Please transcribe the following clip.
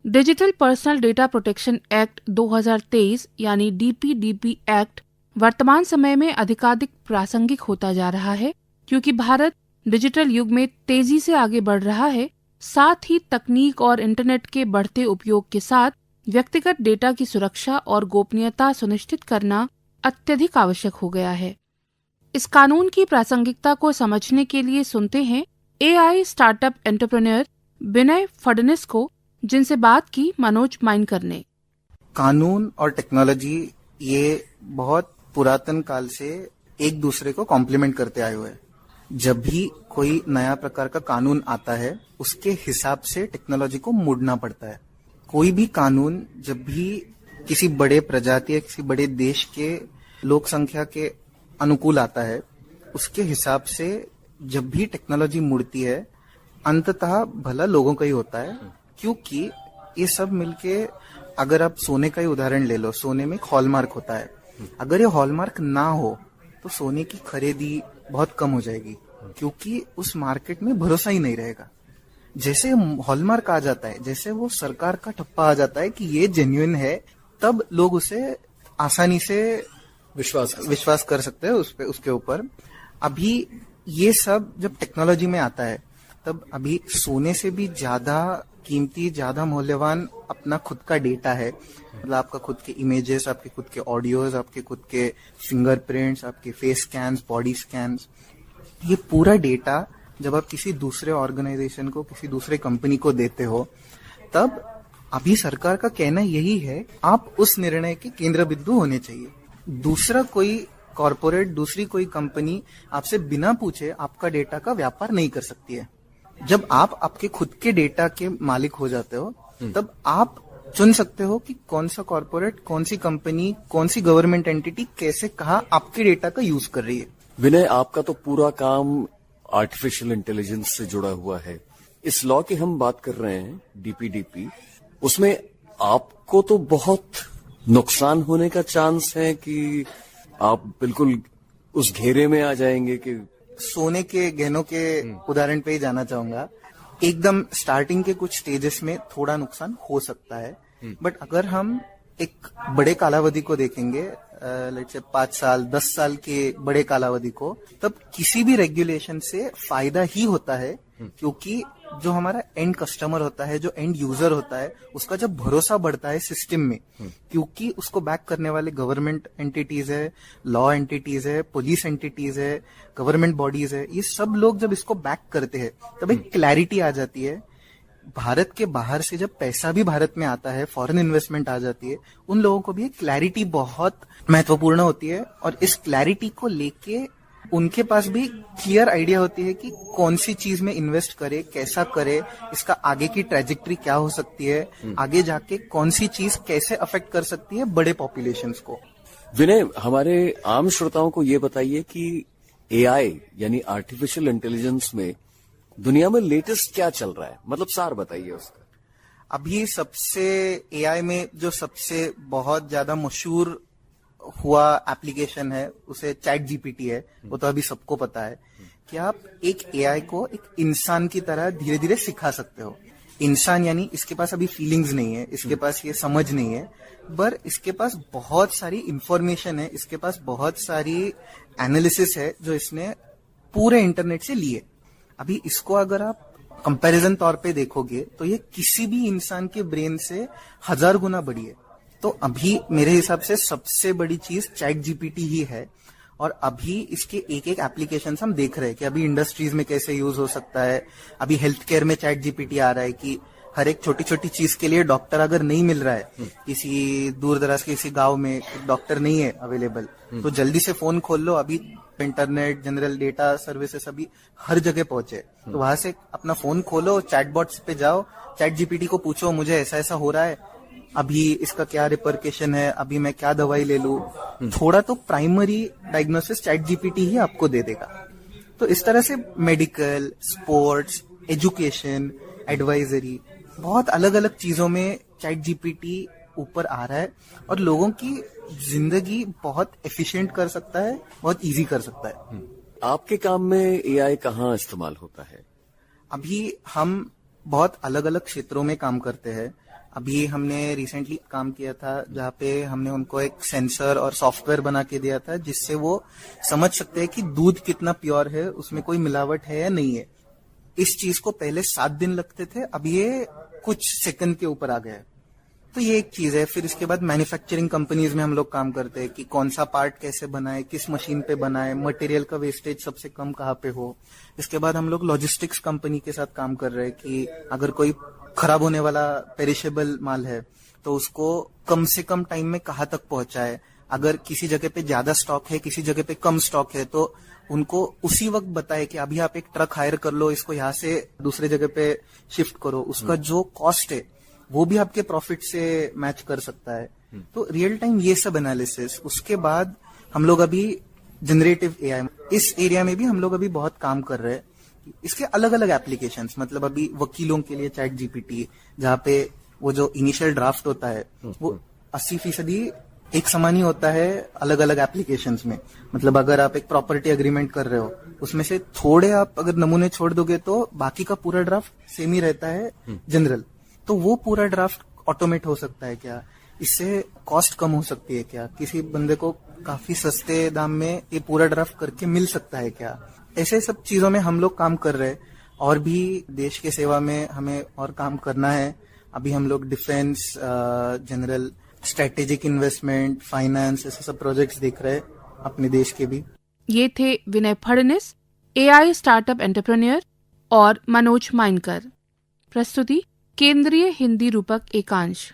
Digital personal data protection act 2023 यानी DPDP act वर्तमान समय में अधिकाधिक प्रासंगिक होता जा रहा है, क्योंकि भारत डिजिटल युग में तेजी से आगे बढ़ रहा है। साथ ही तकनीक और इंटरनेट के बढ़ते उपयोग के साथ व्यक्तिगत डेटा की सुरक्षा और गोपनीयता सुनिश्चित करना अत्यधिक आवश्यक हो गया है। इस कानून की प्रासंगिकता को समझने के लिए सुनते हैं AI स्टार्टअप एंटरप्रेन्योर विनय फडणीस को, जिनसे बात की मनोज माइनकर ने। कानून और टेक्नोलॉजी ये बहुत पुरातन काल से एक दूसरे को कॉम्प्लीमेंट करते आए हुए हैं। जब भी कोई नया प्रकार का कानून आता है, उसके हिसाब से टेक्नोलॉजी को मुड़ना पड़ता है। कोई भी कानून जब भी किसी बड़े प्रजाति या किसी बड़े देश के लोक संख्या के अनुकूल आता है, उसके हिसाब से जब भी टेक्नोलॉजी मुड़ती है, अंततः भला लोगों का ही होता है। क्योंकि ये सब मिलके, अगर आप सोने का ही उदाहरण ले लो, सोने में एक हॉलमार्क होता है। अगर ये हॉलमार्क ना हो तो सोने की खरीदी बहुत कम हो जाएगी, क्योंकि उस मार्केट में भरोसा ही नहीं रहेगा। जैसे हॉलमार्क आ जाता है, जैसे वो सरकार का ठप्पा आ जाता है कि ये जेन्युइन है, तब लोग उसे आसानी से विश्वास कर सकते हैं उसके ऊपर। अभी ये सब जब टेक्नोलॉजी में आता है, तब अभी सोने से भी ज्यादा कीमती, ज्यादा मूल्यवान अपना खुद का डेटा है। मतलब आपका खुद के इमेजेस, आपके खुद के ऑडियोज, आपके खुद के फिंगरप्रिंट्स, आपके फेस स्कैन्स, बॉडी स्कैन्स, ये पूरा डेटा जब आप किसी दूसरे ऑर्गेनाइजेशन को, किसी दूसरे कंपनी को देते हो, तब अभी सरकार का कहना यही है, आप उस निर्णय के केंद्र बिंदु होने चाहिए। दूसरा कोई कॉर्पोरेट, दूसरी कोई कंपनी आपसे बिना पूछे आपका डेटा का व्यापार नहीं कर सकती है। जब आप आपके खुद के डेटा के मालिक हो जाते हो, तब आप चुन सकते हो कि कौन सा कॉर्पोरेट, कौन सी कंपनी, कौन सी गवर्नमेंट एंटिटी कैसे कहाँ आपके डेटा का यूज कर रही है। विनय, आपका तो पूरा काम आर्टिफिशियल इंटेलिजेंस से जुड़ा हुआ है। इस लॉ की हम बात कर रहे हैं, DPDP, उसमें आपको तो बहुत नुकसान होने का चांस है कि आप बिल्कुल उस घेरे में आ जाएंगे कि सोने के गहनों के उदाहरण पे ही जाना चाहूंगा। एकदम स्टार्टिंग के कुछ स्टेजेस में थोड़ा नुकसान हो सकता है, बट अगर हम एक बड़े कालावधि को देखेंगे, लेट्स से 5 साल 10 साल के बड़े कालावधि को, तब किसी भी रेगुलेशन से फायदा ही होता है। क्योंकि जो हमारा एंड कस्टमर होता है, जो एंड यूजर होता है, उसका जब भरोसा बढ़ता है सिस्टम में, क्योंकि उसको बैक करने वाले गवर्नमेंट एंटिटीज है, लॉ एंटिटीज है, पुलिस एंटिटीज है, गवर्नमेंट बॉडीज है, ये सब लोग जब इसको बैक करते हैं, तब एक क्लैरिटी आ जाती है। भारत के बाहर से जब पैसा भी भारत में आता है, फॉरेन इन्वेस्टमेंट आ जाती है, उन लोगों को भी एक क्लैरिटी बहुत महत्वपूर्ण होती है। और इस क्लैरिटी को लेके उनके पास भी क्लियर आइडिया होती है कि कौन सी चीज में इन्वेस्ट करे, कैसा करे, इसका आगे की ट्रेजेक्ट्री क्या हो सकती है, आगे जाके कौन सी चीज कैसे अफेक्ट कर सकती है बड़े पॉपुलेशंस को। विनय, हमारे आम श्रोताओं को ये बताइए कि AI यानी आर्टिफिशियल इंटेलिजेंस में दुनिया में लेटेस्ट क्या चल रहा है, मतलब सार बताइए उसका। अभी सबसे AI में जो सबसे बहुत ज्यादा मशहूर हुआ एप्लीकेशन है, उसे ChatGPT है। वो तो अभी सबको पता है कि आप एक AI को एक इंसान की तरह धीरे धीरे सिखा सकते हो। इंसान यानी इसके पास अभी फीलिंग्स नहीं है, इसके पास ये समझ नहीं है, पर इसके पास बहुत सारी इंफॉर्मेशन है, इसके पास बहुत सारी एनालिसिस है जो इसने पूरे इंटरनेट से ली है। अभी इसको अगर आप कंपैरिजन तौर पे देखोगे तो ये किसी भी इंसान के ब्रेन से 1000 गुना बड़ी है। तो अभी मेरे हिसाब से सबसे बड़ी चीज ChatGPT ही है। और अभी इसके एक एक एप्लीकेशन हम देख रहे हैं कि अभी इंडस्ट्रीज में कैसे यूज हो सकता है। अभी हेल्थ केयर में ChatGPT आ रहा है कि हर एक छोटी छोटी चीज के लिए डॉक्टर अगर नहीं मिल रहा है, किसी दूर दराज के किसी गांव में डॉक्टर नहीं है अवेलेबल, तो जल्दी से फोन खोल लो। अभी इंटरनेट, जनरल डेटा सर्विसेज अभी हर जगह पहुंचे, तो वहां से अपना फोन खोलो, चैटबॉट्स पे जाओ, ChatGPT को पूछो मुझे ऐसा ऐसा हो रहा है, अभी इसका क्या रिपरकेशन है, अभी मैं क्या दवाई ले लूं। थोड़ा तो प्राइमरी डायग्नोसिस ChatGPT ही आपको दे देगा। तो इस तरह से मेडिकल, स्पोर्ट्स, एजुकेशन, एडवाइजरी, बहुत अलग अलग चीजों में ChatGPT ऊपर आ रहा है और लोगों की जिंदगी बहुत एफिशिएंट कर सकता है, बहुत इजी कर सकता है। आपके काम में AI कहाँ इस्तेमाल होता है? अभी हम बहुत अलग अलग क्षेत्रों में काम करते हैं। अभी हमने रिसेंटली काम किया था जहाँ पे हमने उनको एक सेंसर और सॉफ्टवेयर बना के दिया था जिससे वो समझ सकते हैं कि दूध कितना प्योर है, उसमें कोई मिलावट है या नहीं है। इस चीज को पहले 7 दिन लगते थे, अब ये कुछ सेकंड के ऊपर आ गया है। तो ये एक चीज है। फिर इसके बाद मैन्युफैक्चरिंग कंपनीज में हम लोग काम करते हैं कि कौन सा पार्ट कैसे बनाए, किस मशीन पे बनाए, मटेरियल का वेस्टेज सबसे कम कहाँ पे हो। इसके बाद हम लोग लॉजिस्टिक्स कंपनी के साथ काम कर रहे हैं कि अगर कोई खराब होने वाला पेरिशेबल माल है तो उसको कम से कम टाइम में कहाँ तक पहुंचाए। अगर किसी जगह पे ज्यादा स्टॉक है, किसी जगह पे कम स्टॉक है, तो उनको उसी वक्त बताए कि अभी आप एक ट्रक हायर कर लो, इसको यहाँ से दूसरे जगह पे शिफ्ट करो। उसका जो कॉस्ट है वो भी आपके प्रॉफिट से मैच कर सकता है। तो रियल टाइम ये सब एनालिसिस। उसके बाद हम लोग अभी जनरेटिव एआई, इस एरिया में भी हम लोग अभी बहुत काम कर रहे हैं। इसके अलग अलग एप्लीकेशंस, मतलब अभी वकीलों के लिए चैट जीपीटी, जहाँ पे वो जो इनिशियल ड्राफ्ट होता है वो 80% एक समान ही होता है अलग अलग एप्लीकेशंस में। मतलब अगर आप एक प्रॉपर्टी एग्रीमेंट कर रहे हो, उसमें से थोड़े आप अगर नमूने छोड़ दोगे तो बाकी का पूरा ड्राफ्ट सेम ही रहता है जनरल। तो वो पूरा ड्राफ्ट ऑटोमेट हो सकता है क्या? इससे कॉस्ट कम हो सकती है क्या? किसी बंदे को काफी सस्ते दाम में ये पूरा ड्राफ्ट करके मिल सकता है क्या? ऐसे सब चीजों में हम लोग काम कर रहे हैं। और भी देश के सेवा में हमें और काम करना है। अभी हम लोग defence, general strategic investment, finance, ऐसे सब प्रोजेक्ट्स देख रहे हैं अपने देश के भी। ये थे विनय फडणिस, एआई स्टार्टअप एंटरप्रेन्योर, और मनोज माइनकर। प्रस्तुति केंद्रीय हिंदी रूपक एकांश।